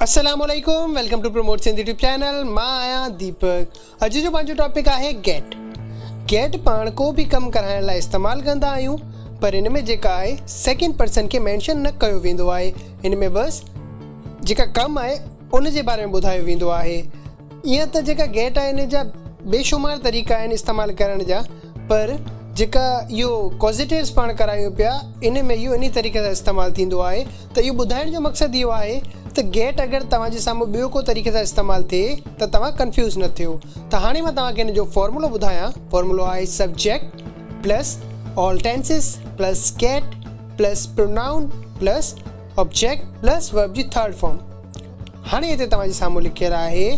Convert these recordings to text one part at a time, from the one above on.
अस्सलामुअलैकुम, welcome to promote Sindh YouTube channel. मां आया दीपक। अज जो पंहिंजो टॉपिक है गेट पाण को भी कम कराइण लाइ इस्तेमाल कंदा आहियूं, पर इन में जेका आहे सेकेंड पर्सन के मेंशन न कयो वेंदो आहे। इन में बस जेका कम आहे उन जे बारे में ॿुधायो वेंदो आहे। ईअं त जेका गेट आहे इन जा बेशुमार तरीक़ा आहिनि इस्तेमाल करण जा, पर जेका इहो पॉजिटिव्स पाण करायूं पिया इन में इहो इन तरीक़े सां इस्तेमालु थींदो आहे। त इहो ॿुधाइण जो मक़सदु इहो आहे त गेट अगरि तव्हांजे साम्हूं ॿियो को तरीक़े सां इस्तेमालु थिए त तव्हां कंफ्यूज़ न थियो। त हाणे मां तव्हांखे हिन जो फॉर्मूलो ॿुधायां। फॉर्मूलो आहे subject plus all tenses plus get plus pronoun plus object plus verb जी थर्ड फॉर्म। हाणे हिते तव्हांजे साम्हूं लिखियलु आहे,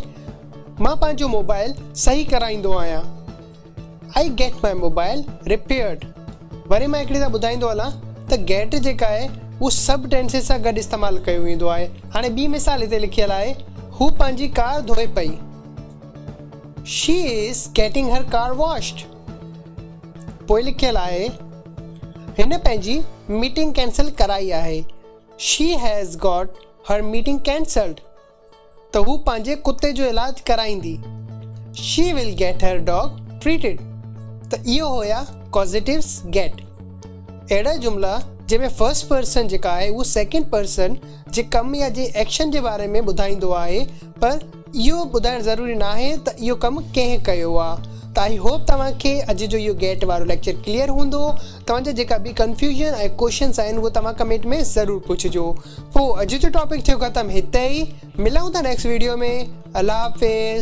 मां पंहिंजो मोबाइल सही कराईंदो आहियां। I get my mobile repaired. वरी मां हिकिड़ी दफ़ा ॿुधाईंदो हलां त गेट जेका आहे उहो सब टेंसेस सां गॾु इस्तेमालु कयो वेंदो आहे। हाणे ॿी मिसाल हिते लिखियलु आहे, हू पंहिंजी कार धोए पई। शी इज़ गेटिंग हर कार वॉश्ड। पोइ लिखियलु आहे, हिन पंहिंजी मीटिंग कैंसिल कराई आहे। She has got her meeting cancelled. त हू पंहिंजे कुते जो इलाज कराईंदी। She will get her dog treated. त इहो हुया पॉजिटिव्स गेट। अहिड़ा जुमिला जंहिंमें फर्स्ट पर्सन जेका आहे उहो सेकेंड पर्सन जे कम या जे एक्शन जे बारे में ॿुधाईंदो आहे, पर इहो ॿुधाइणु ज़रूरी न आहे त इहो कमु कंहिं कयो आहे। त आई होप तव्हांखे अॼु जो इहो गेट वारो लेक्चर क्लियर हूंदो। तव्हांजा जेका बि कंफ्यूजन ऐं क्वेश्चन्स आहिनि उहे तव्हां कमेंट में ज़रूरु पुछिजो। पोइ अॼु जो टॉपिक थियो ख़तमु हिते ई। मिलूं था नेक्स्ट वीडियो में। अल्लाह हाफ़िज़।